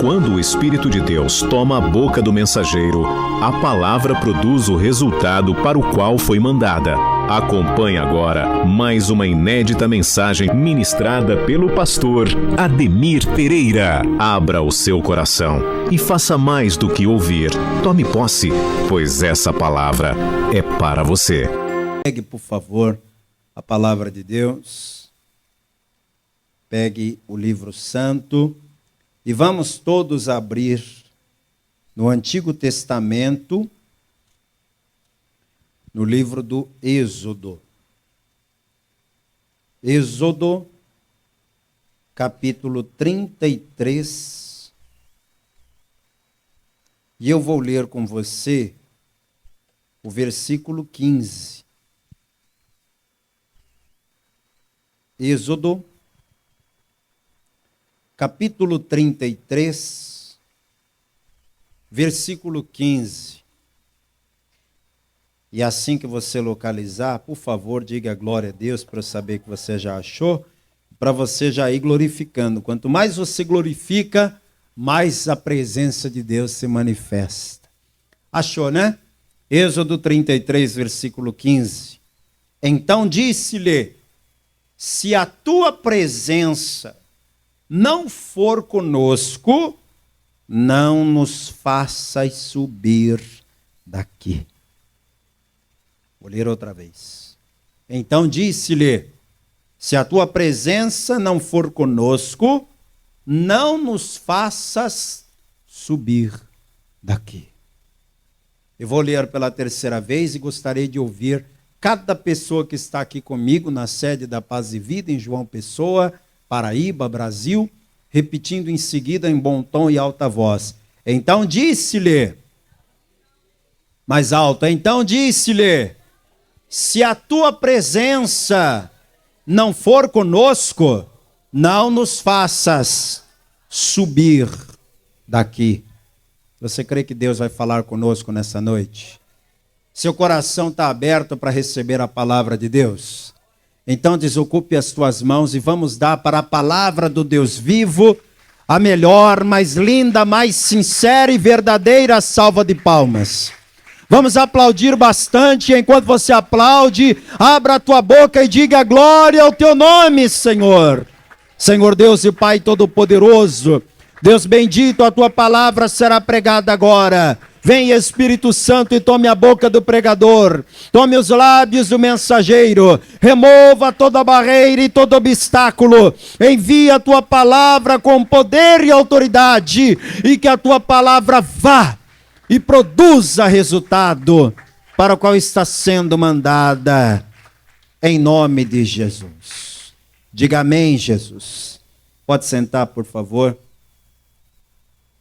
Quando o Espírito de Deus toma a boca do mensageiro, a palavra produz o resultado para o qual foi mandada. Acompanhe agora mais uma inédita mensagem ministrada pelo pastor Ademir Pereira. Abra o seu coração e faça mais do que ouvir. Tome posse, pois essa palavra é para você. Pegue, por favor, a palavra de Deus. Pegue o livro santo e vamos todos abrir no Antigo Testamento, no livro do Êxodo. Êxodo, capítulo 33. E eu vou ler com você o versículo 15. Êxodo, capítulo 33, versículo 15. E assim que você localizar, por favor, diga glória a Deus para eu saber que você já achou, para você já ir glorificando. Quanto mais você glorifica, mais a presença de Deus se manifesta. Achou, né? Êxodo 33, versículo 15. Então disse-lhe: se a tua presença não for conosco, não nos faças subir daqui. Vou ler outra vez. Então disse-lhe: se a tua presença não for conosco, não nos faças subir daqui. Eu vou ler pela terceira vez e gostaria de ouvir cada pessoa que está aqui comigo na sede da Paz e Vida, em João Pessoa, Paraíba, Brasil, repetindo em seguida em bom tom e alta voz. Então disse-lhe, mais alto, então disse-lhe: se a tua presença não for conosco, não nos faças subir daqui. Você crê que Deus vai falar conosco nessa noite? Seu coração está aberto para receber a palavra de Deus? Então desocupe as tuas mãos e vamos dar para a palavra do Deus vivo a melhor, mais linda, mais sincera e verdadeira salva de palmas. Vamos aplaudir bastante. Enquanto você aplaude, abra a tua boca e diga glória ao teu nome, Senhor. Senhor Deus e Pai Todo-Poderoso, Deus bendito, a tua palavra será pregada agora. Vem, Espírito Santo, e tome a boca do pregador, tome os lábios do mensageiro, remova toda barreira e todo obstáculo, envia a tua palavra com poder e autoridade, e que a tua palavra vá e produza resultado para o qual está sendo mandada, em nome de Jesus. Diga amém, Jesus. Pode sentar, por favor.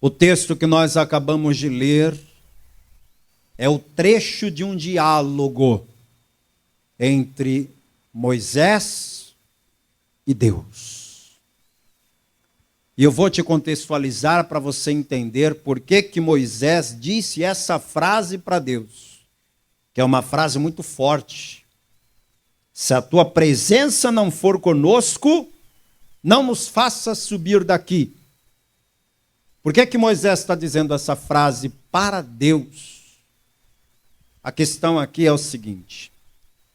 O texto que nós acabamos de ler é o trecho de um diálogo entre Moisés e Deus. E eu vou te contextualizar para você entender por que Moisés disse essa frase para Deus, que é uma frase muito forte. Se a tua presença não for conosco, não nos faça subir daqui. Por que Moisés está dizendo essa frase para Deus? A questão aqui é o seguinte: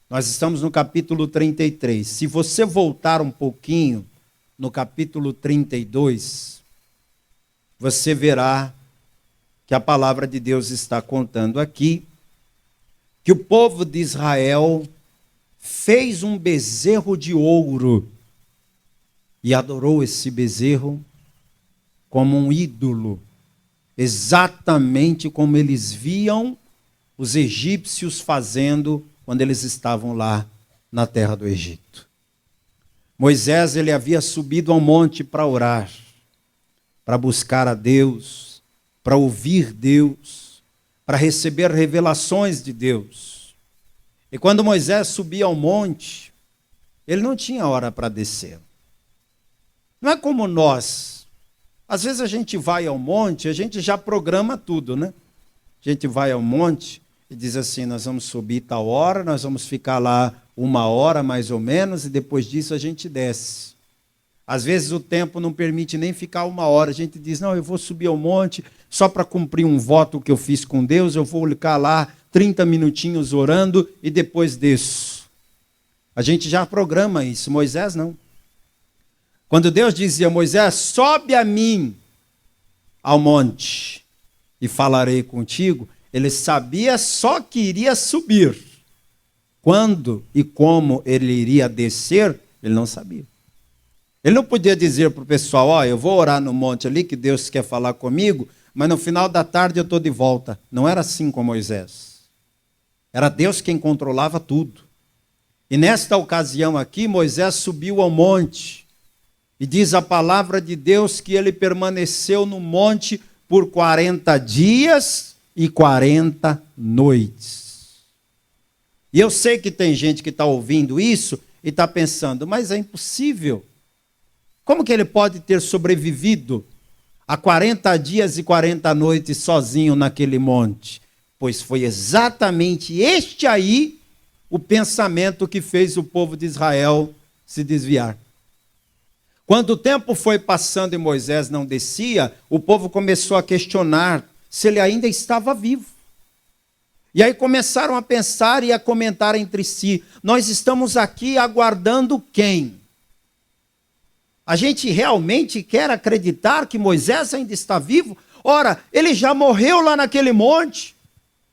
nós estamos no capítulo 33. Se você voltar um pouquinho no capítulo 32, você verá que a palavra de Deus está contando aqui que o povo de Israel fez um bezerro de ouro e adorou esse bezerro como um ídolo, exatamente como eles viam os egípcios fazendo quando eles estavam lá na terra do Egito. Moisés, ele havia subido ao monte para orar, para buscar a Deus, para ouvir Deus, para receber revelações de Deus. E quando Moisés subia ao monte, ele não tinha hora para descer. Não é como nós. Às vezes a gente vai ao monte, a gente já programa tudo, né? A gente vai ao monte e diz assim: nós vamos subir tal hora, nós vamos ficar lá 1 hora mais ou menos, e depois disso a gente desce. Às vezes o tempo não permite nem ficar 1 hora. A gente diz, não, eu vou subir ao monte só para cumprir um voto que eu fiz com Deus, eu vou ficar lá 30 minutinhos orando e depois desço. A gente já programa isso, Moisés não. Quando Deus dizia a Moisés, sobe a mim ao monte e falarei contigo, ele sabia só que iria subir. Quando e como ele iria descer, ele não sabia. Ele não podia dizer para o pessoal, ó, eu vou orar no monte ali, que Deus quer falar comigo, mas no final da tarde eu estou de volta. Não era assim com Moisés. Era Deus quem controlava tudo. E nesta ocasião aqui, Moisés subiu ao monte. E diz a palavra de Deus que ele permaneceu no monte por 40 dias e 40 noites. E eu sei que tem gente que está ouvindo isso e está pensando, mas é impossível. Como que ele pode ter sobrevivido a 40 dias e 40 noites sozinho naquele monte? Pois foi exatamente este aí o pensamento que fez o povo de Israel se desviar. Quando o tempo foi passando e Moisés não descia, o povo começou a questionar se ele ainda estava vivo. E aí começaram a pensar e a comentar entre si, nós estamos aqui aguardando quem? A gente realmente quer acreditar que Moisés ainda está vivo? Ora, ele já morreu lá naquele monte.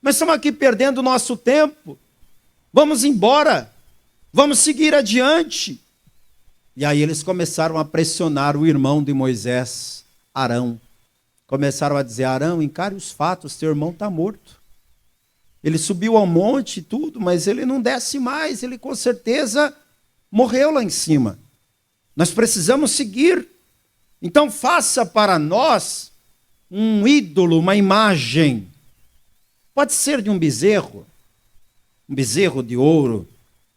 Nós estamos aqui perdendo o nosso tempo. Vamos embora. Vamos seguir adiante. E aí eles começaram a pressionar o irmão de Moisés, Arão. Começaram a dizer, Arão, encare os fatos, teu irmão está morto. Ele subiu ao monte e tudo, mas ele não desce mais. Ele com certeza morreu lá em cima. Nós precisamos seguir. Então faça para nós um ídolo, uma imagem. Pode ser de um bezerro de ouro,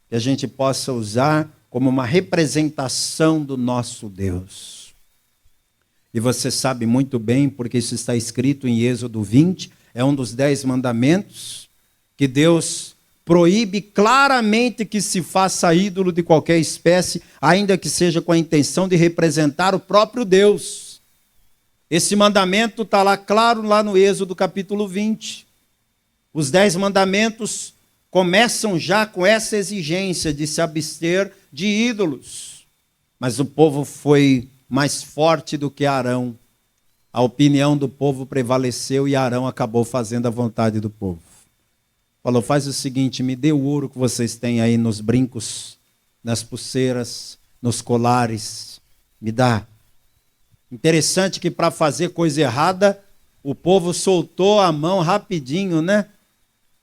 que a gente possa usar como uma representação do nosso Deus. E você sabe muito bem, porque isso está escrito em Êxodo 20, é um dos 10 mandamentos, que Deus proíbe claramente que se faça ídolo de qualquer espécie, ainda que seja com a intenção de representar o próprio Deus. Esse mandamento está lá claro, lá no Êxodo capítulo 20. Os 10 mandamentos começam já com essa exigência de se abster de ídolos. Mas o povo foi mais forte do que Arão. A opinião do povo prevaleceu e Arão acabou fazendo a vontade do povo. Falou, faz o seguinte, me dê o ouro que vocês têm aí nos brincos, nas pulseiras, nos colares. Me dá. Interessante que para fazer coisa errada, o povo soltou a mão rapidinho, né?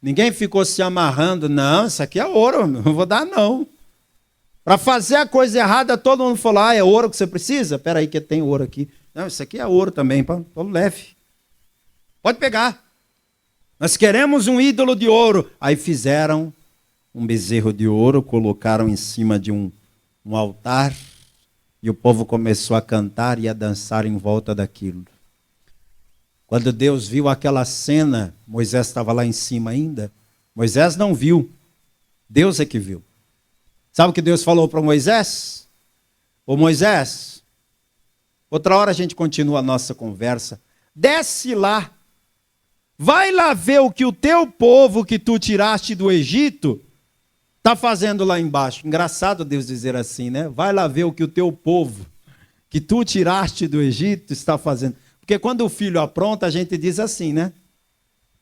Ninguém ficou se amarrando. Não, isso aqui é ouro, não vou dar não. Para fazer a coisa errada, todo mundo falou, é ouro que você precisa? Espera aí que tem ouro aqui. Não, isso aqui é ouro também, então leve. Pode pegar. Nós queremos um ídolo de ouro. Aí fizeram um bezerro de ouro, colocaram em cima de um altar, e o povo começou a cantar e a dançar em volta daquilo. Quando Deus viu aquela cena, Moisés estava lá em cima ainda. Moisés não viu, Deus é que viu. Sabe o que Deus falou para Moisés? Ô Moisés, outra hora a gente continua a nossa conversa. Desce lá. Vai lá ver o que o teu povo que tu tiraste do Egito está fazendo lá embaixo. Engraçado Deus dizer assim, né? Vai lá ver o que o teu povo que tu tiraste do Egito está fazendo. Porque quando o filho apronta, a gente diz assim, né?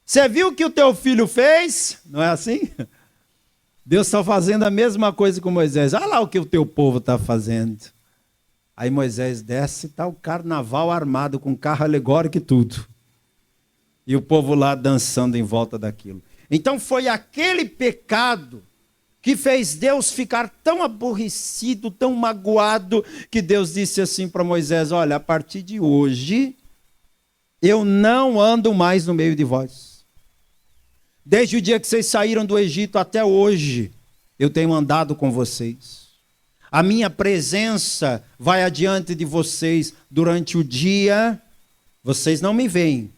Você viu o que o teu filho fez? Não é assim? Deus está fazendo a mesma coisa com Moisés. Olha lá o que o teu povo está fazendo. Aí Moisés desce e está o carnaval armado com carro alegórico e tudo. E o povo lá dançando em volta daquilo. Então foi aquele pecado que fez Deus ficar tão aborrecido, tão magoado, que Deus disse assim para Moisés, olha, a partir de hoje, eu não ando mais no meio de vós. Desde o dia que vocês saíram do Egito até hoje, eu tenho andado com vocês. A minha presença vai adiante de vocês durante o dia, vocês não me veem.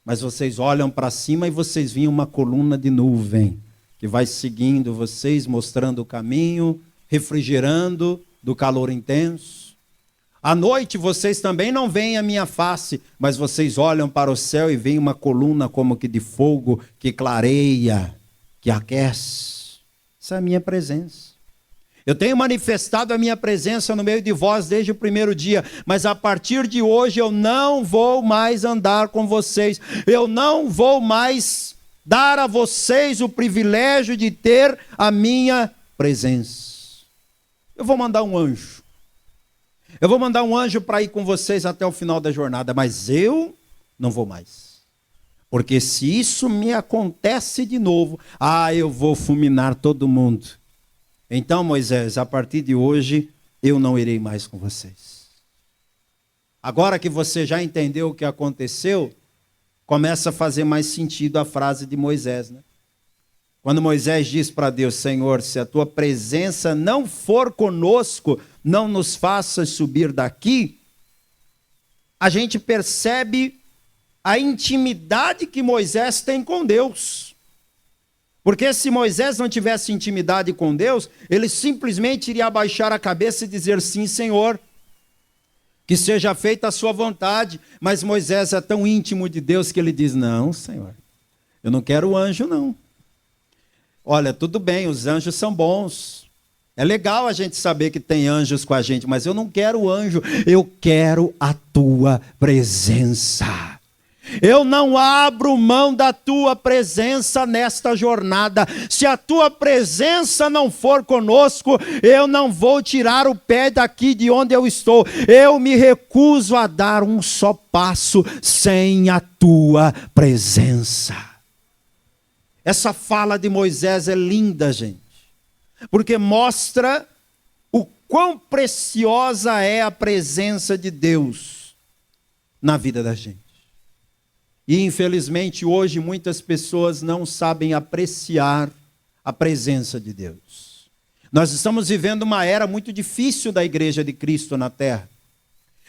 Mas vocês olham para cima e vocês veem uma coluna de nuvem que vai seguindo vocês, mostrando o caminho, refrigerando do calor intenso. À noite vocês também não veem a minha face, mas vocês olham para o céu e veem uma coluna como que de fogo que clareia, que aquece. Essa é a minha presença. Eu tenho manifestado a minha presença no meio de vós desde o primeiro dia, mas a partir de hoje eu não vou mais andar com vocês. Eu não vou mais dar a vocês o privilégio de ter a minha presença. Eu vou mandar um anjo. Eu vou mandar um anjo para ir com vocês até o final da jornada, mas eu não vou mais. Porque se isso me acontece de novo, eu vou fulminar todo mundo. Então, Moisés, a partir de hoje, eu não irei mais com vocês. Agora que você já entendeu o que aconteceu, começa a fazer mais sentido a frase de Moisés, né? Quando Moisés diz para Deus: Senhor, se a tua presença não for conosco, não nos faças subir daqui, a gente percebe a intimidade que Moisés tem com Deus. Porque se Moisés não tivesse intimidade com Deus, ele simplesmente iria abaixar a cabeça e dizer: sim, Senhor, que seja feita a sua vontade. Mas Moisés é tão íntimo de Deus que ele diz: não, Senhor, eu não quero o anjo, não. Olha, tudo bem, os anjos são bons. É legal a gente saber que tem anjos com a gente, mas eu não quero o anjo, eu quero a tua presença. Eu não abro mão da tua presença nesta jornada. Se a tua presença não for conosco, eu não vou tirar o pé daqui de onde eu estou. Eu me recuso a dar um só passo sem a tua presença. Essa fala de Moisés é linda, gente, porque mostra o quão preciosa é a presença de Deus na vida da gente. E infelizmente hoje muitas pessoas não sabem apreciar a presença de Deus. Nós estamos vivendo uma era muito difícil da Igreja de Cristo na Terra.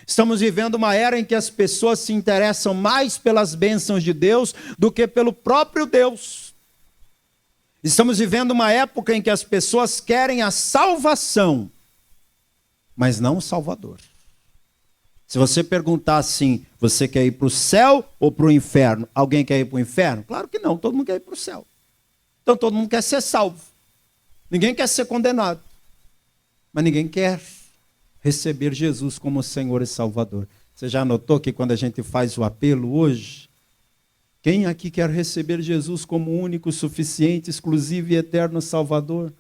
Estamos vivendo uma era em que as pessoas se interessam mais pelas bênçãos de Deus do que pelo próprio Deus. Estamos vivendo uma época em que as pessoas querem a salvação, mas não o Salvador. Se você perguntar assim: você quer ir para o céu ou para o inferno? Alguém quer ir para o inferno? Claro que não, todo mundo quer ir para o céu. Então todo mundo quer ser salvo. Ninguém quer ser condenado. Mas ninguém quer receber Jesus como Senhor e Salvador. Você já notou que quando a gente faz o apelo hoje, quem aqui quer receber Jesus como único, suficiente, exclusivo e eterno Salvador?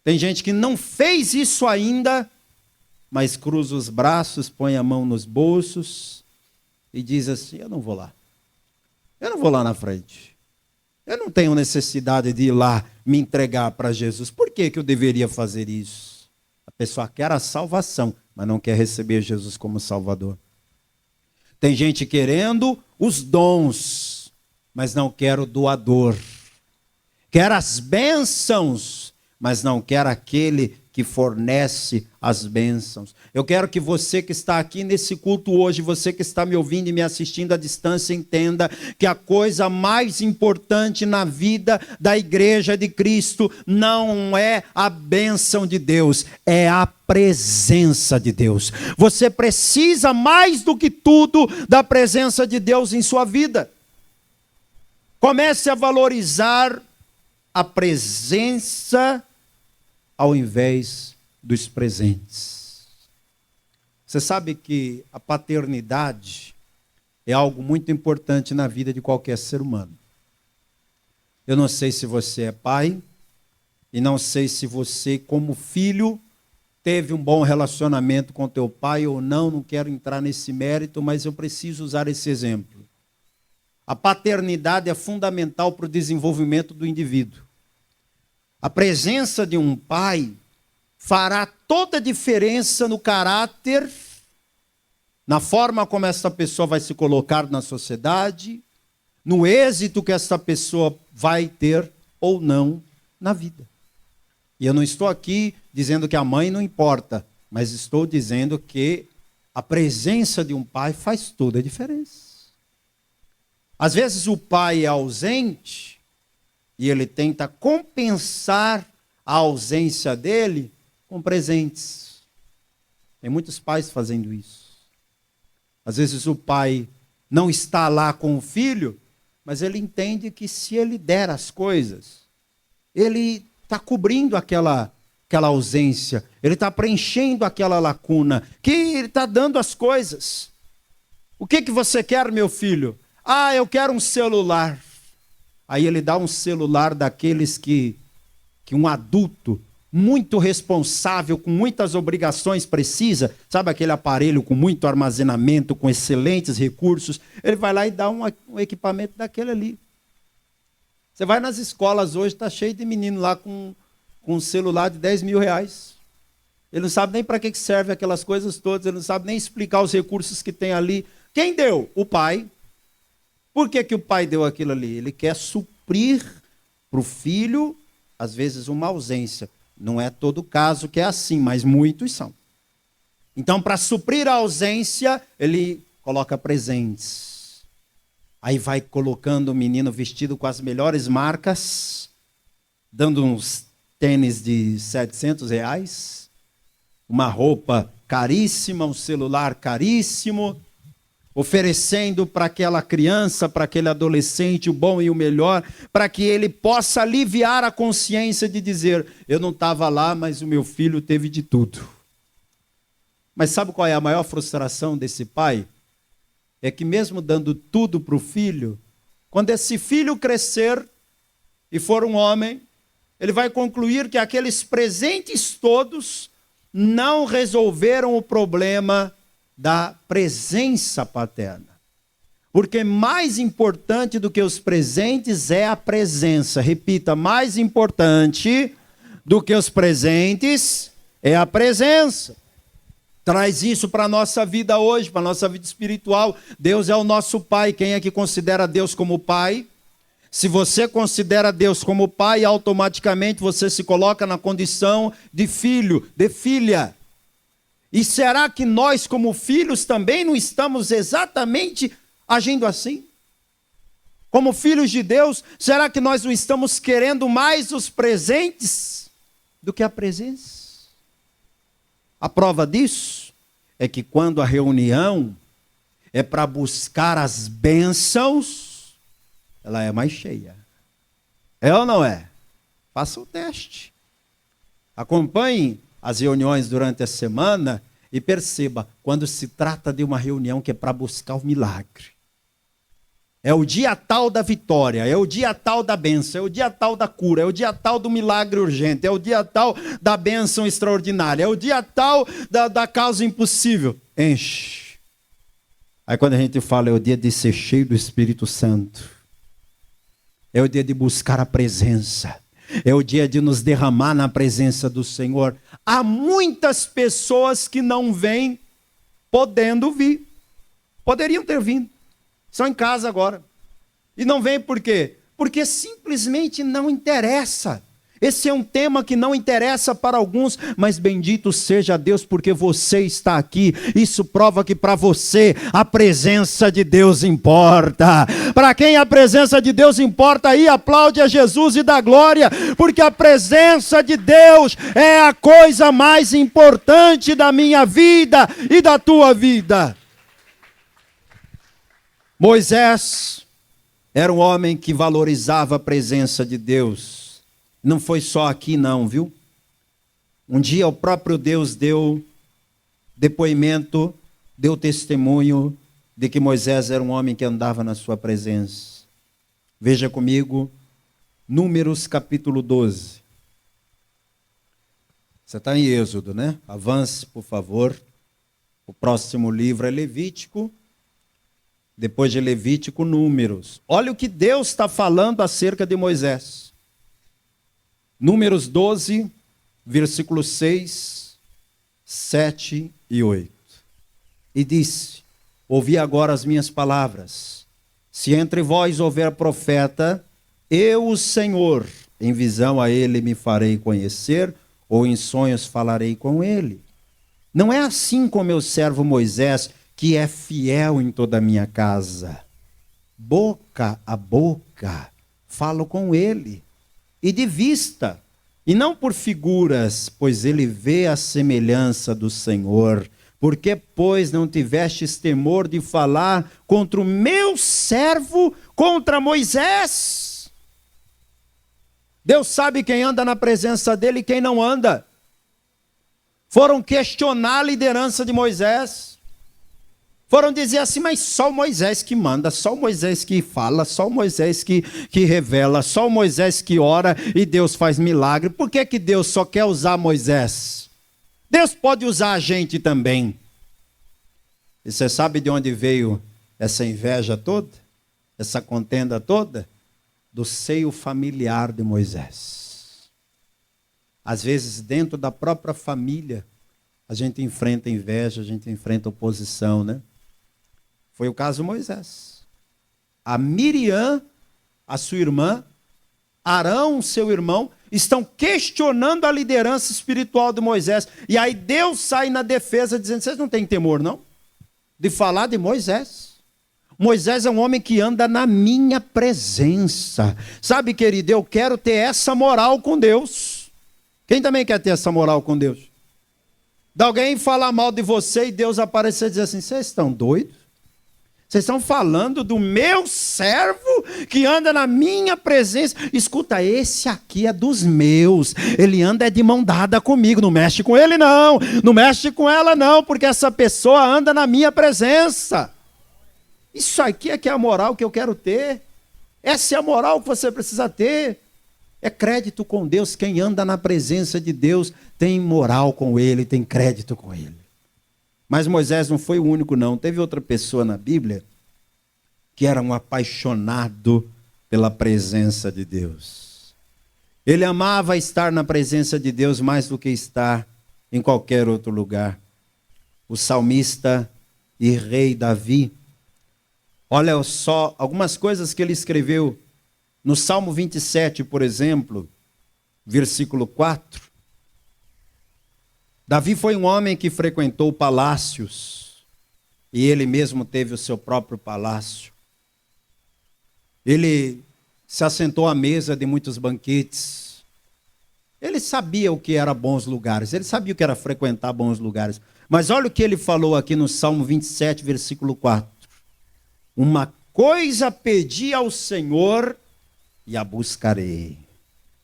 Tem gente que não fez isso ainda, mas cruza os braços, põe a mão nos bolsos e diz assim: eu não vou lá. Eu não vou lá na frente. Eu não tenho necessidade de ir lá me entregar para Jesus. Por que eu deveria fazer isso? A pessoa quer a salvação, mas não quer receber Jesus como Salvador. Tem gente querendo os dons, mas não quer o doador. Quer as bênçãos, mas não quer aquele que fornece as bênçãos. Eu quero que você que está aqui nesse culto hoje, você que está me ouvindo e me assistindo à distância, entenda que a coisa mais importante na vida da Igreja de Cristo não é a bênção de Deus, é a presença de Deus. Você precisa mais do que tudo da presença de Deus em sua vida. Comece a valorizar a presença ao invés dos presentes. Você sabe que a paternidade é algo muito importante na vida de qualquer ser humano. Eu não sei se você é pai, e não sei se você, como filho, teve um bom relacionamento com teu pai ou não quero entrar nesse mérito, mas eu preciso usar esse exemplo. A paternidade é fundamental para o desenvolvimento do indivíduo. A presença de um pai fará toda a diferença no caráter, na forma como essa pessoa vai se colocar na sociedade, no êxito que essa pessoa vai ter ou não na vida. E eu não estou aqui dizendo que a mãe não importa, mas estou dizendo que a presença de um pai faz toda a diferença. Às vezes o pai é ausente e ele tenta compensar a ausência dele com presentes. Tem muitos pais fazendo isso. Às vezes o pai não está lá com o filho, mas ele entende que se ele der as coisas, ele está cobrindo aquela ausência, ele está preenchendo aquela lacuna, que ele está dando as coisas. O que você quer, meu filho? Ah, eu quero um celular. Aí ele dá um celular daqueles que um adulto muito responsável, com muitas obrigações precisa, sabe aquele aparelho com muito armazenamento, com excelentes recursos, ele vai lá e dá um equipamento daquele ali. Você vai nas escolas hoje, está cheio de menino lá com um celular de 10 mil reais. Ele não sabe nem para que serve aquelas coisas todas, ele não sabe nem explicar os recursos que tem ali. Quem deu? O pai. Por que o pai deu aquilo ali? Ele quer suprir para o filho, às vezes, uma ausência. Não é todo caso que é assim, mas muitos são. Então, para suprir a ausência, ele coloca presentes. Aí vai colocando o menino vestido com as melhores marcas, dando uns tênis de 700 reais, uma roupa caríssima, um celular caríssimo, oferecendo para aquela criança, para aquele adolescente o bom e o melhor, para que ele possa aliviar a consciência de dizer, eu não estava lá, mas o meu filho teve de tudo. Mas sabe qual é a maior frustração desse pai? É que mesmo dando tudo para o filho, quando esse filho crescer e for um homem, ele vai concluir que aqueles presentes todos não resolveram o problema da presença paterna. Porque mais importante do que os presentes é a presença. Repita, mais importante do que os presentes é a presença. Traz isso para a nossa vida hoje, para a nossa vida espiritual. Deus é o nosso Pai. Quem é que considera Deus como Pai? Se você considera Deus como Pai, automaticamente você se coloca na condição de filho, de filha. E será que nós, como filhos, também não estamos exatamente agindo assim? Como filhos de Deus, será que nós não estamos querendo mais os presentes do que a presença? A prova disso é que quando a reunião é para buscar as bênçãos, ela é mais cheia. É ou não é? Faça o teste. Acompanhe as reuniões durante a semana e perceba, quando se trata de uma reunião que é para buscar o milagre. É o dia tal da vitória, é o dia tal da bênção, é o dia tal da cura, é o dia tal do milagre urgente, é o dia tal da bênção extraordinária, é o dia tal da causa impossível. Enche. Aí quando a gente fala, é o dia de ser cheio do Espírito Santo. É o dia de buscar a presença. É o dia de nos derramar na presença do Senhor. Há muitas pessoas que não vêm podendo vir. Poderiam ter vindo. Estão em casa agora. E não vêm por quê? Porque simplesmente não interessa. Esse é um tema que não interessa para alguns, mas bendito seja Deus porque você está aqui. Isso prova que para você a presença de Deus importa. Para quem a presença de Deus importa, aí aplaude a Jesus e dá glória, porque a presença de Deus é a coisa mais importante da minha vida e da tua vida. Moisés era um homem que valorizava a presença de Deus. Não foi só aqui não, viu? Um dia o próprio Deus deu depoimento, deu testemunho de que Moisés era um homem que andava na sua presença. Veja comigo, Números capítulo 12. Você está em Êxodo, né? Avance, por favor. O próximo livro é Levítico. Depois de Levítico, Números. Olha o que Deus está falando acerca de Moisés. Números 12, versículos 6, 7 e 8. E disse, ouvi agora as minhas palavras. Se entre vós houver profeta, eu, o Senhor, em visão a ele me farei conhecer, ou em sonhos falarei com ele. Não é assim com meu servo Moisés, que é fiel em toda a minha casa. Boca a boca, falo com ele. E de vista, E não por figuras, pois ele vê a semelhança do Senhor. Por que, pois, não tivestes temor de falar contra o meu servo, contra Moisés? Deus sabe quem anda na presença dele e quem não anda. Foram questionar a liderança de Moisés. Foram dizer assim, mas só o Moisés que manda, só o Moisés que fala, só o Moisés que revela, só o Moisés que ora e Deus faz milagre. Por que que Deus só quer usar Moisés? Deus pode usar a gente também. E você sabe de onde veio essa inveja toda? Essa contenda toda? Do seio familiar de Moisés. Às vezes, dentro da própria família, a gente enfrenta inveja, a gente enfrenta oposição, né? Foi o caso de Moisés. A Miriam, a sua irmã, Arão, seu irmão, estão questionando a liderança espiritual de Moisés. E aí Deus sai na defesa dizendo, vocês não têm temor, não? De falar de Moisés. Moisés é um homem que anda na minha presença. Sabe, querido, eu quero ter essa moral com Deus. Quem também quer ter essa moral com Deus? De alguém falar mal de você e Deus aparecer e dizer assim, vocês estão doidos? Vocês estão falando do meu servo que anda na minha presença. Escuta, esse aqui é dos meus. Ele anda de mão dada comigo. Não mexe com ele não. Não mexe com ela não, porque essa pessoa anda na minha presença. Isso aqui é que é a moral que eu quero ter. Essa é a moral que você precisa ter. É crédito com Deus. Quem anda na presença de Deus tem moral com ele, tem crédito com ele. Mas Moisés não foi o único não. Teve outra pessoa na Bíblia que era um apaixonado pela presença de Deus. Ele amava estar na presença de Deus mais do que estar em qualquer outro lugar. O salmista e rei Davi. Olha só algumas coisas que ele escreveu no Salmo 27, por exemplo, versículo 4. Davi foi um homem que frequentou palácios e ele mesmo teve o seu próprio palácio. Ele se assentou à mesa de muitos banquetes. Ele sabia o que era bons lugares, ele sabia o que era frequentar bons lugares. Mas olha o que ele falou aqui no Salmo 27, versículo 4. Uma coisa pedi ao Senhor e a buscarei,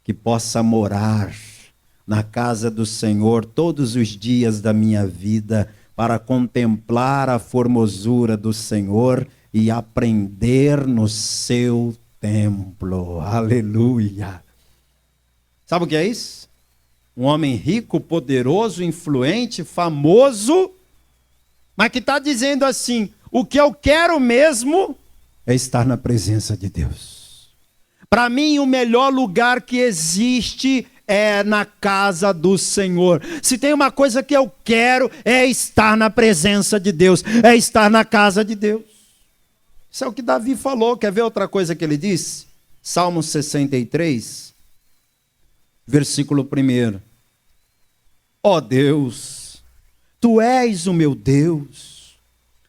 que possa morar na casa do Senhor todos os dias da minha vida, para contemplar a formosura do Senhor e aprender no seu templo. Aleluia! Sabe o que é isso? Um homem rico, poderoso, influente, famoso, mas que está dizendo assim, o que eu quero mesmo é estar na presença de Deus. Para mim, o melhor lugar que existe é na casa do Senhor. Se tem uma coisa que eu quero, é estar na presença de Deus, é estar na casa de Deus. Isso é o que Davi falou. Quer ver outra coisa que ele disse? Salmo 63, versículo 1. Ó Deus, Tu és o meu Deus,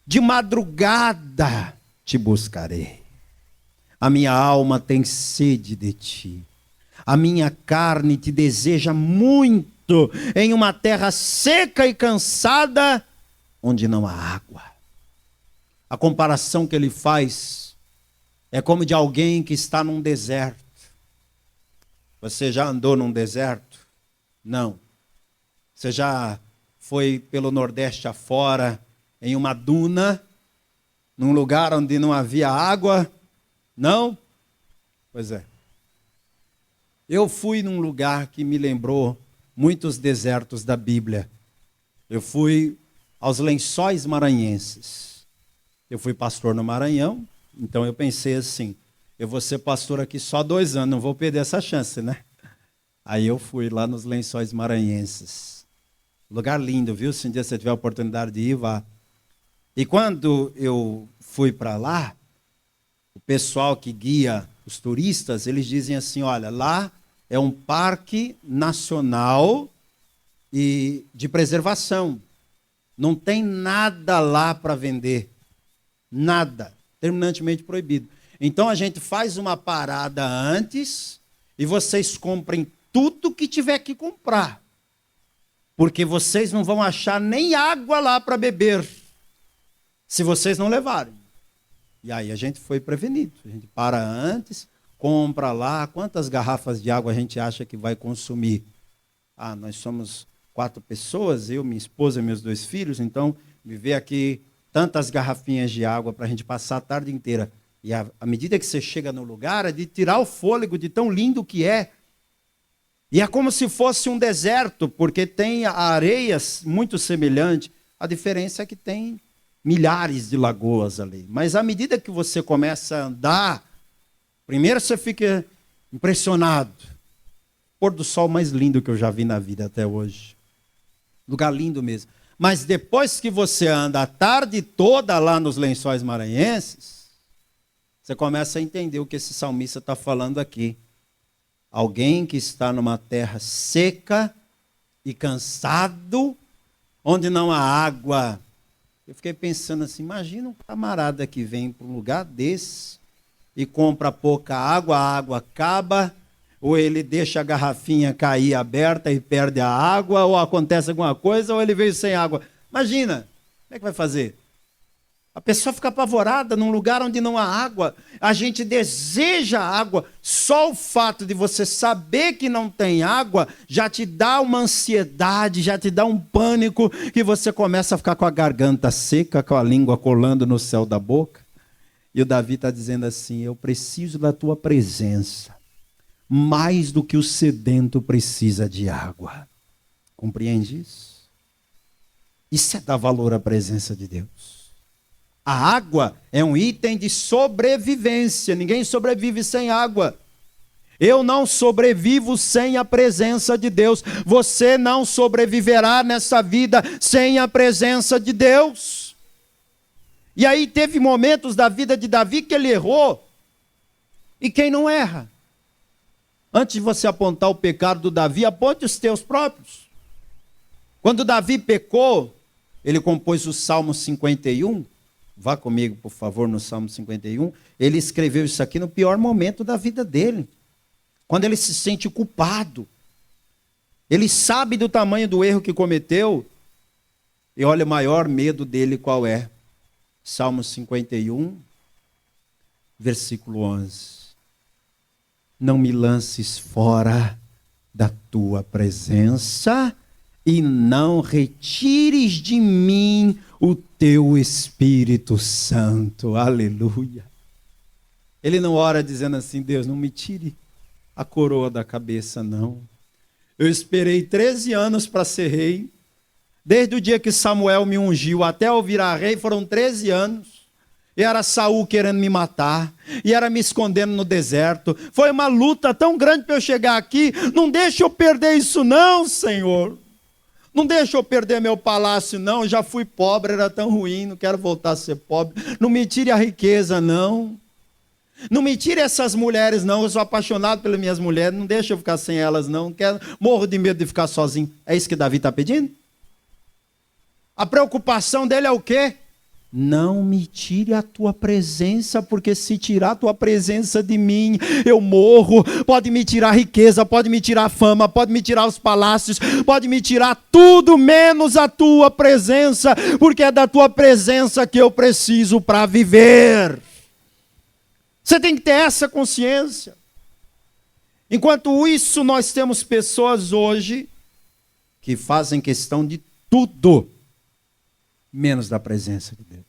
de madrugada te buscarei. A minha alma tem sede de Ti. A minha carne te deseja muito em uma terra seca e cansada, onde não há água. A comparação que ele faz é como de alguém que está num deserto. Você já andou num deserto? Não. Você já foi pelo Nordeste afora, em uma duna, num lugar onde não havia água? Não? Pois é. Eu fui num lugar que me lembrou muitos desertos da Bíblia. Eu fui aos Lençóis Maranhenses. Eu fui pastor no Maranhão, então eu pensei assim, eu vou ser pastor aqui só 2 anos, não vou perder essa chance, né? Aí eu fui lá nos Lençóis Maranhenses. Lugar lindo, viu? Se um dia você tiver a oportunidade de ir, vá. E quando eu fui para lá, o pessoal que guia os turistas, eles dizem assim, olha, lá é um parque nacional e de preservação. Não tem nada lá para vender. Nada. Terminantemente proibido. Então a gente faz uma parada antes e vocês comprem tudo que tiver que comprar, porque vocês não vão achar nem água lá para beber, se vocês não levarem. E aí a gente foi prevenido. A gente para antes, compra lá. Quantas garrafas de água a gente acha que vai consumir? Nós somos 4 pessoas, eu, minha esposa e meus 2 filhos, então me vê aqui tantas garrafinhas de água para a gente passar a tarde inteira. E à medida que você chega no lugar, é de tirar o fôlego de tão lindo que é. E é como se fosse um deserto, porque tem areias muito semelhantes. A diferença é que tem milhares de lagoas ali. Mas à medida que você começa a andar, primeiro você fica impressionado. Pôr do sol mais lindo que eu já vi na vida até hoje. Lugar lindo mesmo. Mas depois que você anda a tarde toda lá nos Lençóis Maranhenses, você começa a entender o que esse salmista está falando aqui. Alguém que está numa terra seca e cansado, onde não há água. Eu fiquei pensando assim, imagina um camarada que vem para um lugar desse e compra pouca água, a água acaba, ou ele deixa a garrafinha cair aberta e perde a água, ou acontece alguma coisa, ou ele veio sem água. Imagina, como é que vai fazer? A pessoa fica apavorada num lugar onde não há água. A gente deseja água. Só o fato de você saber que não tem água já te dá uma ansiedade, já te dá um pânico, que você começa a ficar com a garganta seca, com a língua colando no céu da boca. E o Davi está dizendo assim, eu preciso da tua presença, mais do que o sedento precisa de água. Compreende isso? Isso é dar valor à presença de Deus. A água é um item de sobrevivência. Ninguém sobrevive sem água. Eu não sobrevivo sem a presença de Deus. Você não sobreviverá nessa vida sem a presença de Deus. E aí teve momentos da vida de Davi que ele errou. E quem não erra? Antes de você apontar o pecado do Davi, aponte os teus próprios. Quando Davi pecou, ele compôs o Salmo 51. Vá comigo, por favor, no Salmo 51. Ele escreveu isso aqui no pior momento da vida dele. Quando ele se sente culpado. Ele sabe do tamanho do erro que cometeu. E olha, o maior medo dele qual é? Salmo 51, versículo 11. Não me lances fora da tua presença e não retires de mim o teu Espírito Santo. Aleluia. Ele não ora dizendo assim, Deus, não me tire a coroa da cabeça, não. Eu esperei 13 anos para ser rei. Desde o dia que Samuel me ungiu até eu virar rei, foram 13 anos. E era Saul querendo me matar. E era me escondendo no deserto. Foi uma luta tão grande para eu chegar aqui. Não deixa eu perder isso não, Senhor. Não deixa eu perder meu palácio, não. Eu já fui pobre, era tão ruim, não quero voltar a ser pobre. Não me tire a riqueza, não. Não me tire essas mulheres, não. Eu sou apaixonado pelas minhas mulheres. Não deixa eu ficar sem elas, não. Morro de medo de ficar sozinho. É isso que Davi está pedindo? A preocupação dele é o quê? Não me tire a tua presença, porque se tirar a tua presença de mim, eu morro. Pode me tirar a riqueza, pode me tirar a fama, pode me tirar os palácios, pode me tirar tudo menos a tua presença, porque é da tua presença que eu preciso para viver. Você tem que ter essa consciência. Enquanto isso, nós temos pessoas hoje que fazem questão de tudo menos da presença de Deus.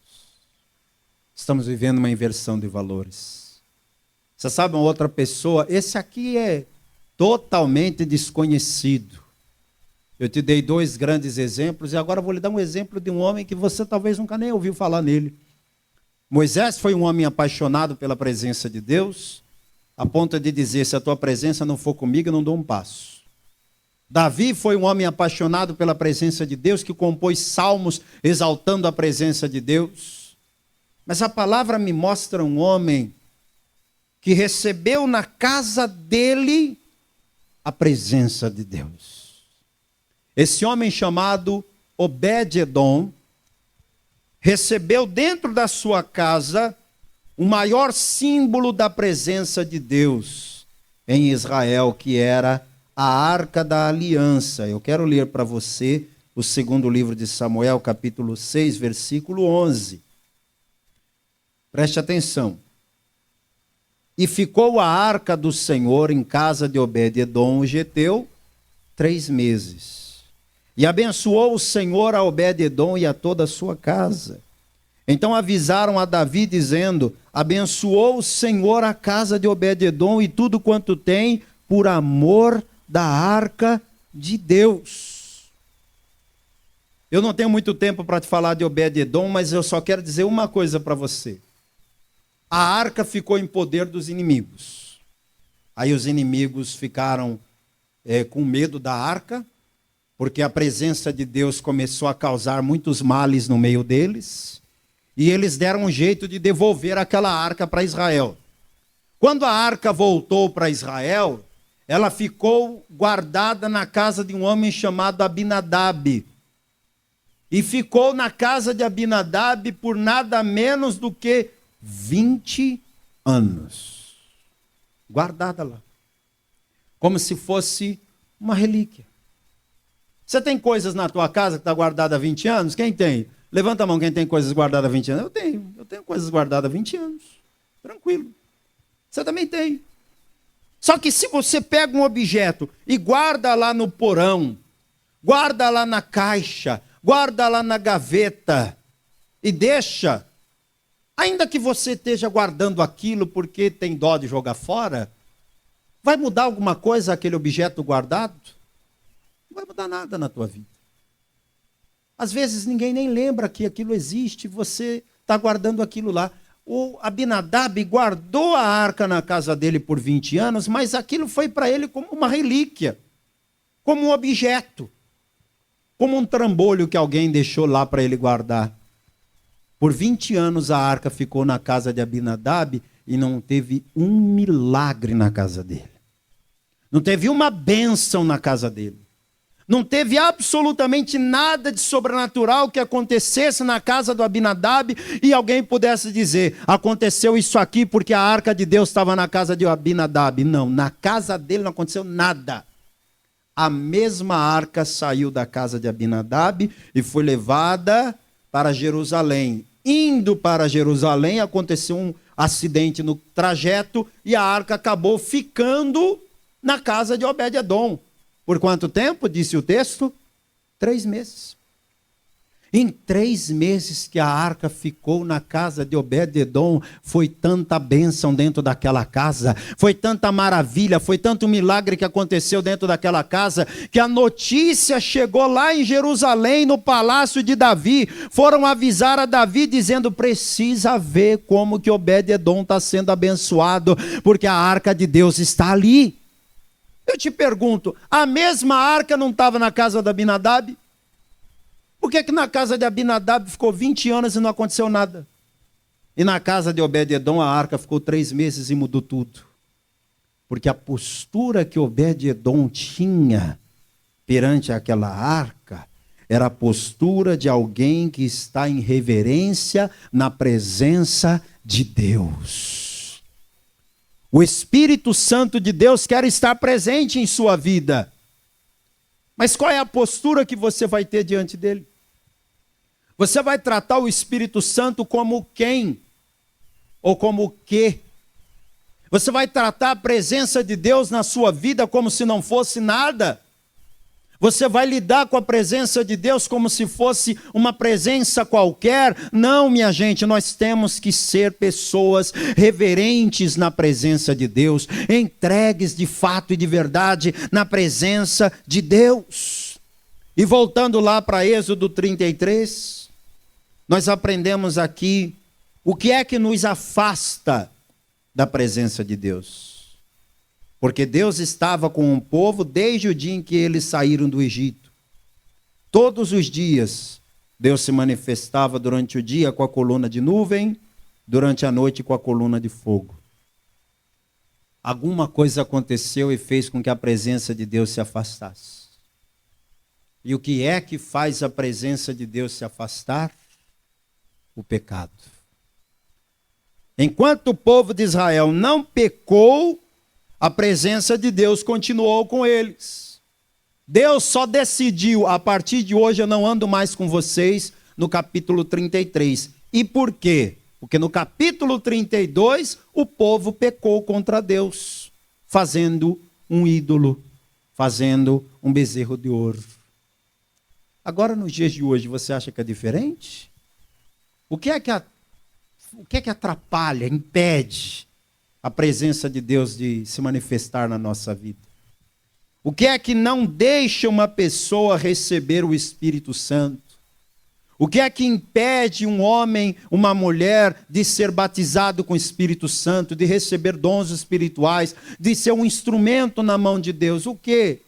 Estamos vivendo uma inversão de valores. Você sabe uma outra pessoa? Esse aqui é totalmente desconhecido. Eu te dei 2 grandes exemplos e agora vou lhe dar um exemplo de um homem que você talvez nunca nem ouviu falar nele. Moisés foi um homem apaixonado pela presença de Deus, a ponto de dizer, se a tua presença não for comigo, eu não dou um passo. Davi foi um homem apaixonado pela presença de Deus, que compôs salmos exaltando a presença de Deus. Mas a palavra me mostra um homem que recebeu na casa dele a presença de Deus. Esse homem chamado Obed-edom recebeu dentro da sua casa o maior símbolo da presença de Deus em Israel, que era a Arca da Aliança. Eu quero ler para você o segundo livro de Samuel, capítulo 6, versículo 11. Preste atenção. E ficou a Arca do Senhor em casa de Obed-edom, o geteu, 3 meses. E abençoou o Senhor a Obed-edom e a toda a sua casa. Então avisaram a Davi, dizendo: abençoou o Senhor a casa de Obed-edom e tudo quanto tem, por amor da Arca de Deus. Eu não tenho muito tempo para te falar de Obed-edom, mas eu só quero dizer uma coisa para você. A arca ficou em poder dos inimigos. Aí os inimigos ficaram com medo da arca, porque a presença de Deus começou a causar muitos males no meio deles, e eles deram um jeito de devolver aquela arca para Israel. Quando a arca voltou para Israel, ela ficou guardada na casa de um homem chamado Abinadab. E ficou na casa de Abinadab por nada menos do que 20 anos. Guardada lá. Como se fosse uma relíquia. Você tem coisas na tua casa que está guardada há 20 anos? Quem tem? Levanta a mão quem tem coisas guardadas há 20 anos. Eu tenho coisas guardadas há 20 anos. Tranquilo. Você também tem. Só que se você pega um objeto e guarda lá no porão, guarda lá na caixa, guarda lá na gaveta e deixa, ainda que você esteja guardando aquilo porque tem dó de jogar fora, vai mudar alguma coisa aquele objeto guardado? Não vai mudar nada na tua vida. Às vezes ninguém nem lembra que aquilo existe, você está guardando aquilo lá. O Abinadab guardou a arca na casa dele por 20 anos, mas aquilo foi para ele como uma relíquia, como um objeto, como um trambolho que alguém deixou lá para ele guardar. Por 20 anos a arca ficou na casa de Abinadab e não teve um milagre na casa dele. Não teve uma bênção na casa dele. Não teve absolutamente nada de sobrenatural que acontecesse na casa do Abinadab e alguém pudesse dizer: aconteceu isso aqui porque a arca de Deus estava na casa de Abinadab. Não, na casa dele não aconteceu nada. A mesma arca saiu da casa de Abinadab e foi levada para Jerusalém. Indo para Jerusalém, aconteceu um acidente no trajeto e a arca acabou ficando na casa de Obed-edom. Por quanto tempo, disse o texto? 3 meses. Em 3 meses que a arca ficou na casa de Obed-edom, foi tanta bênção dentro daquela casa, foi tanta maravilha, foi tanto milagre que aconteceu dentro daquela casa, que a notícia chegou lá em Jerusalém, no palácio de Davi. Foram avisar a Davi dizendo: precisa ver como que Obed-edom está sendo abençoado, porque a arca de Deus está ali. Eu te pergunto, a mesma arca não estava na casa de Abinadab? Por que na casa de Abinadab ficou 20 anos e não aconteceu nada? E na casa de Obed-edom a arca ficou 3 meses e mudou tudo. Porque a postura que Obed-edom tinha perante aquela arca era a postura de alguém que está em reverência na presença de Deus. O Espírito Santo de Deus quer estar presente em sua vida. Mas qual é a postura que você vai ter diante dele? Você vai tratar o Espírito Santo como quem? Ou como o quê? Você vai tratar a presença de Deus na sua vida como se não fosse nada? Você vai lidar com a presença de Deus como se fosse uma presença qualquer? Não, minha gente, nós temos que ser pessoas reverentes na presença de Deus, entregues de fato e de verdade na presença de Deus. E voltando lá para Êxodo 33, nós aprendemos aqui o que é que nos afasta da presença de Deus. Porque Deus estava com o povo desde o dia em que eles saíram do Egito. Todos os dias, Deus se manifestava durante o dia com a coluna de nuvem, durante a noite com a coluna de fogo. Alguma coisa aconteceu e fez com que a presença de Deus se afastasse. E o que é que faz a presença de Deus se afastar? O pecado. Enquanto o povo de Israel não pecou, a presença de Deus continuou com eles. Deus só decidiu, a partir de hoje eu não ando mais com vocês, no capítulo 33. E por quê? Porque no capítulo 32, o povo pecou contra Deus, fazendo um ídolo, fazendo um bezerro de ouro. Agora, nos dias de hoje, você acha que é diferente? O que é que atrapalha, impede a presença de Deus de se manifestar na nossa vida? O que é que não deixa uma pessoa receber o Espírito Santo? O que é que impede um homem, uma mulher, de ser batizado com o Espírito Santo, de receber dons espirituais, de ser um instrumento na mão de Deus? O quê?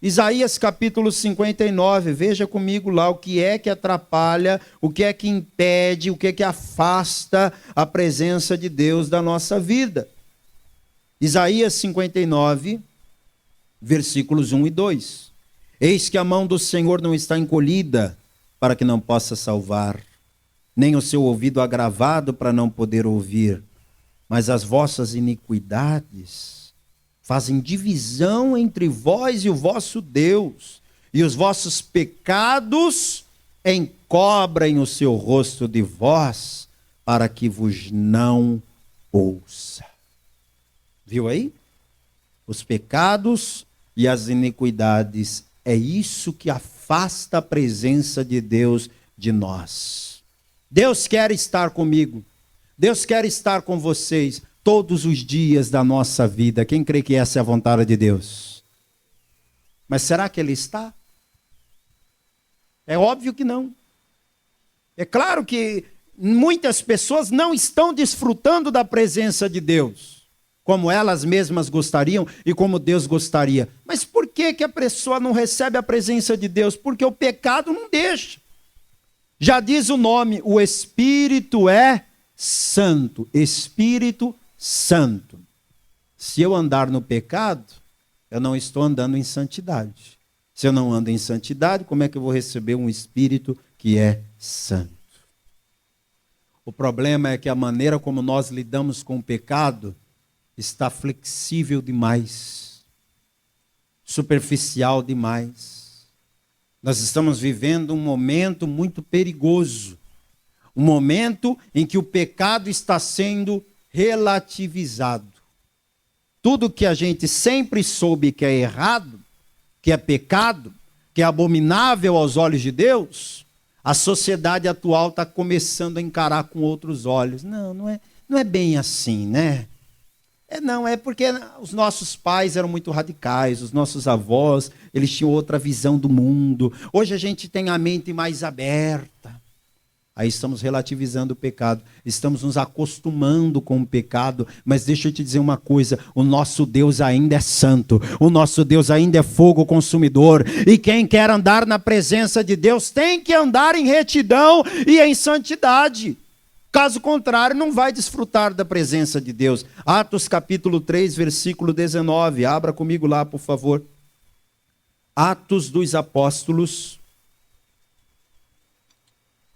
Isaías capítulo 59, veja comigo lá o que é que atrapalha, o que é que impede, o que é que afasta a presença de Deus da nossa vida. Isaías 59, versículos 1 e 2. Eis que a mão do Senhor não está encolhida, para que não possa salvar, nem o seu ouvido agravado para não poder ouvir, mas as vossas iniquidades fazem divisão entre vós e o vosso Deus, e os vossos pecados encobrem o seu rosto de vós, para que vos não ouça. Viu aí? Os pecados e as iniquidades, é isso que afasta a presença de Deus de nós. Deus quer estar comigo. Deus quer estar com vocês todos os dias da nossa vida. Quem crê que essa é a vontade de Deus? Mas será que Ele está? É óbvio que não. É claro que muitas pessoas não estão desfrutando da presença de Deus, como elas mesmas gostariam e como Deus gostaria. Mas por que a pessoa não recebe a presença de Deus? Porque o pecado não deixa. Já diz o nome, o Espírito é santo. Espírito Santo. Se eu andar no pecado, eu não estou andando em santidade. Se eu não ando em santidade, como é que eu vou receber um Espírito que é santo? O problema é que a maneira como nós lidamos com o pecado está flexível demais, superficial demais. Nós estamos vivendo um momento muito perigoso, um momento em que o pecado está sendo relativizado. Tudo que a gente sempre soube que é errado, que é pecado, que é abominável aos olhos de Deus, a sociedade atual está começando a encarar com outros olhos. Não é bem assim, né? É porque os nossos pais eram muito radicais, os nossos avós, eles tinham outra visão do mundo. Hoje a gente tem a mente mais aberta. Aí estamos relativizando o pecado, estamos nos acostumando com o pecado, mas deixa eu te dizer uma coisa, o nosso Deus ainda é santo, o nosso Deus ainda é fogo consumidor, e quem quer andar na presença de Deus tem que andar em retidão e em santidade. Caso contrário, não vai desfrutar da presença de Deus. Atos capítulo 3, versículo 19. Abra comigo lá, por favor. Atos dos Apóstolos,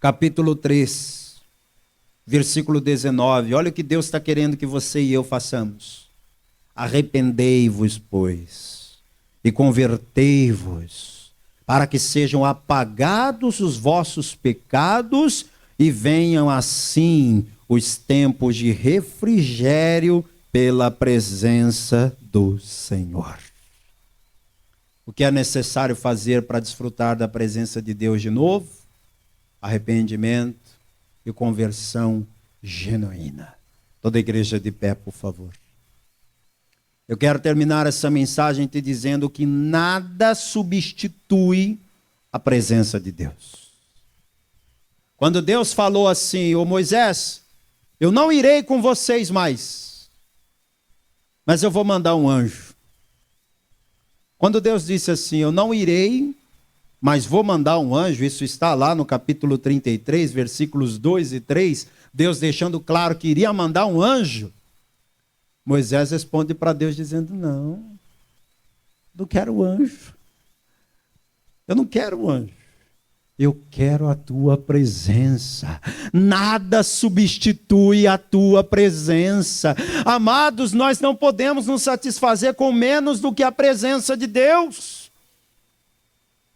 capítulo 3, versículo 19. Olha o que Deus está querendo que você e eu façamos. Arrependei-vos, pois, e convertei-vos, para que sejam apagados os vossos pecados, e venham assim os tempos de refrigério pela presença do Senhor. O que é necessário fazer para desfrutar da presença de Deus de novo? Arrependimento e conversão genuína. Toda a igreja de pé, por favor. Eu quero terminar essa mensagem te dizendo que nada substitui a presença de Deus. Quando Deus falou assim, ô Moisés, eu não irei com vocês mais, mas eu vou mandar um anjo. Quando Deus disse assim, eu não irei, mas vou mandar um anjo, isso está lá no capítulo 33, versículos 2 e 3, Deus deixando claro que iria mandar um anjo. Moisés responde para Deus dizendo, não quero o anjo. Eu não quero o anjo. Eu quero a tua presença. Nada substitui a tua presença. Amados, nós não podemos nos satisfazer com menos do que a presença de Deus.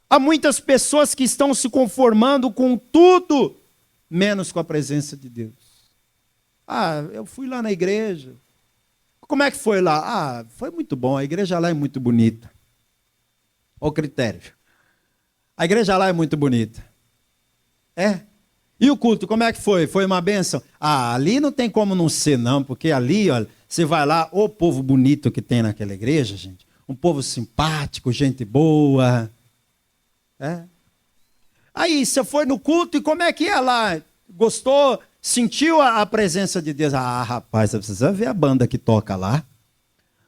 Há muitas pessoas que estão se conformando com tudo, menos com a presença de Deus. Eu fui lá na igreja. Como é que foi lá? Foi muito bom, a igreja lá é muito bonita. Olha o critério. A igreja lá é muito bonita. E o culto, como é que foi? Foi uma bênção? Ali não tem como não ser não, porque ali, olha, você vai lá, o povo bonito que tem naquela igreja, gente. Um povo simpático, gente boa. Aí, você foi no culto e como é que é lá? Gostou? Sentiu a presença de Deus? Rapaz, você precisa ver a banda que toca lá.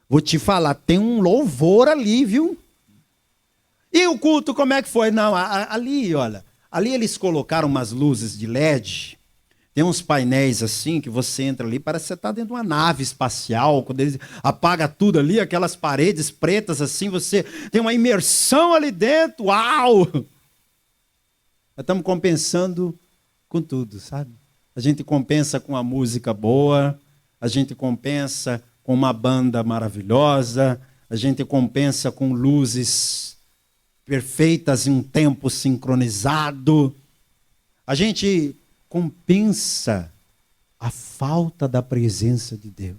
Vou te falar, tem um louvor ali, viu? E o culto, como é que foi? Não, ali, olha, ali eles colocaram umas luzes de LED, tem uns painéis assim, que você entra ali, parece que você está dentro de uma nave espacial, quando eles apagam tudo ali, aquelas paredes pretas assim, você tem uma imersão ali dentro, uau! Nós estamos compensando com tudo, sabe? A gente compensa com a música boa, a gente compensa com uma banda maravilhosa, a gente compensa com luzes perfeitas em um tempo sincronizado. A gente compensa a falta da presença de Deus.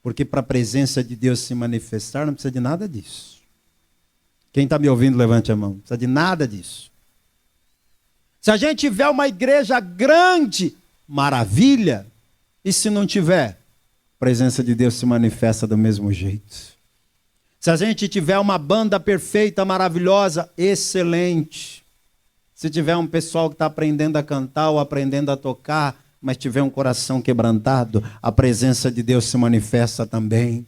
Porque para a presença de Deus se manifestar, não precisa de nada disso. Quem está me ouvindo, levante a mão. Não precisa de nada disso. Se a gente tiver uma igreja grande, maravilha. E se não tiver, a presença de Deus se manifesta do mesmo jeito. Se a gente tiver uma banda perfeita, maravilhosa, excelente. Se tiver um pessoal que está aprendendo a cantar ou aprendendo a tocar, mas tiver um coração quebrantado, a presença de Deus se manifesta também.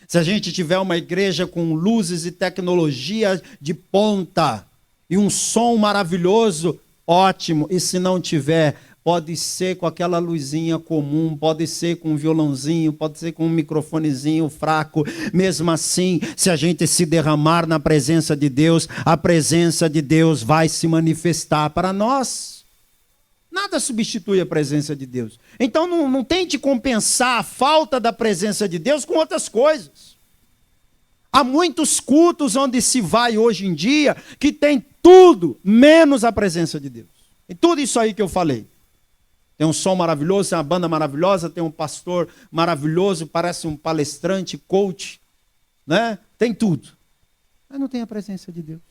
Se a gente tiver uma igreja com luzes e tecnologia de ponta e um som maravilhoso, ótimo. E se não tiver, pode ser com aquela luzinha comum, pode ser com um violãozinho, pode ser com um microfonezinho fraco. Mesmo assim, se a gente se derramar na presença de Deus, a presença de Deus vai se manifestar para nós. Nada substitui a presença de Deus. Então não tente compensar a falta da presença de Deus com outras coisas. Há muitos cultos onde se vai hoje em dia que tem tudo menos a presença de Deus. E tudo isso aí que eu falei. Tem um som maravilhoso, tem uma banda maravilhosa, tem um pastor maravilhoso, parece um palestrante, coach, né? Tem tudo. Mas não tem a presença de Deus.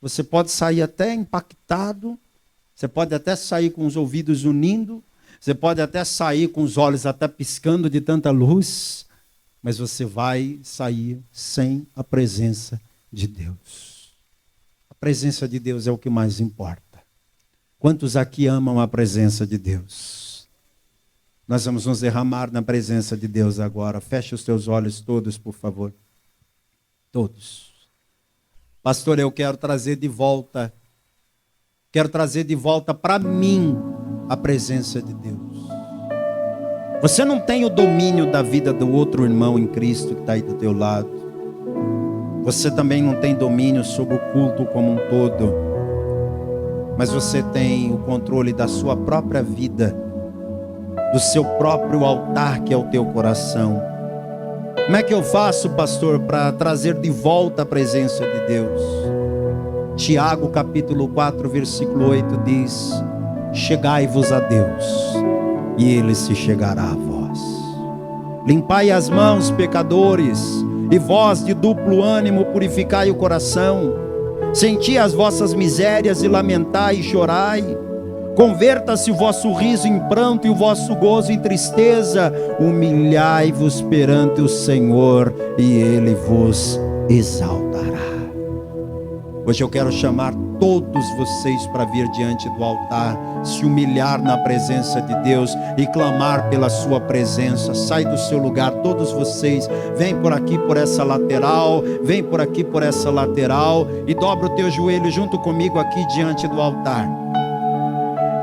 Você pode sair até impactado, você pode até sair com os ouvidos unindo, você pode até sair com os olhos até piscando de tanta luz, mas você vai sair sem a presença de Deus. A presença de Deus é o que mais importa. Quantos aqui amam a presença de Deus? Nós vamos nos derramar na presença de Deus agora. Feche os teus olhos todos, por favor. Todos. Pastor, eu quero trazer de volta para mim a presença de Deus. Você não tem o domínio da vida do outro irmão em Cristo que está aí do teu lado. Você também não tem domínio sobre o culto como um todo. Mas você tem o controle da sua própria vida, do seu próprio altar que é o teu coração. Como é que eu faço, pastor, para trazer de volta a presença de Deus? Tiago capítulo 4, versículo 8 diz: chegai-vos a Deus, e Ele se chegará a vós. Limpai as mãos, pecadores, e vós de duplo ânimo purificai o coração. Senti as vossas misérias e lamentai e chorai. Converta-se o vosso riso em pranto e o vosso gozo em tristeza. Humilhai-vos perante o Senhor e Ele vos exaltará. Hoje eu quero chamar todos vocês para vir diante do altar, se humilhar na presença de Deus e clamar pela sua presença. Sai do seu lugar, todos vocês, vem por aqui por essa lateral, vem por aqui por essa lateral e dobra o teu joelho junto comigo aqui diante do altar.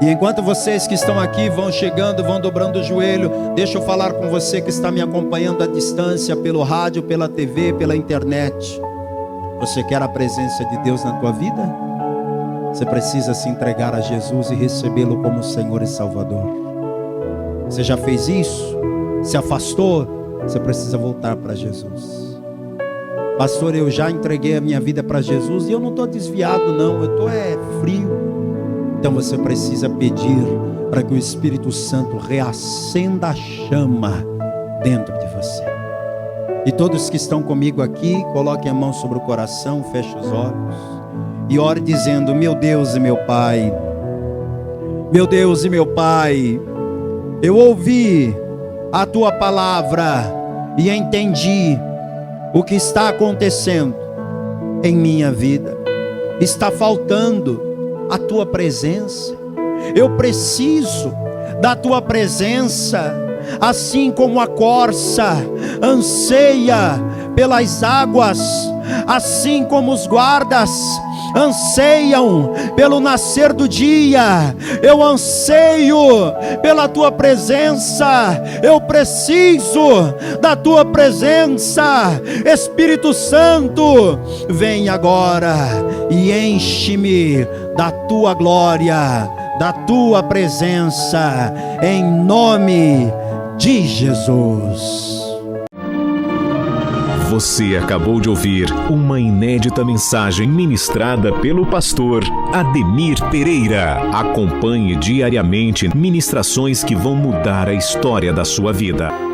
E enquanto vocês que estão aqui vão chegando, vão dobrando o joelho, deixa eu falar com você que está me acompanhando à distância, pelo rádio, pela TV, pela internet. Você quer a presença de Deus na tua vida? Você precisa se entregar a Jesus e recebê-lo como Senhor e Salvador. Você já fez isso? Se afastou? Você precisa voltar para Jesus. Pastor, eu já entreguei a minha vida para Jesus e eu não estou desviado não, eu estou frio. Então você precisa pedir para que o Espírito Santo reacenda a chama dentro de você. E todos que estão comigo aqui, coloquem a mão sobre o coração, fechem os olhos e ore dizendo: meu Deus e meu Pai, meu Deus e meu Pai, eu ouvi a Tua palavra e entendi o que está acontecendo em minha vida. Está faltando a Tua presença. Eu preciso da Tua presença, assim como a corça anseia pelas águas, assim como os guardas anseiam pelo nascer do dia. Eu anseio pela Tua presença, eu preciso da Tua presença. Espírito Santo, vem agora e enche-me da Tua glória, da Tua presença, em nome de Jesus. Você acabou de ouvir uma inédita mensagem ministrada pelo pastor Ademir Pereira. Acompanhe diariamente ministrações que vão mudar a história da sua vida.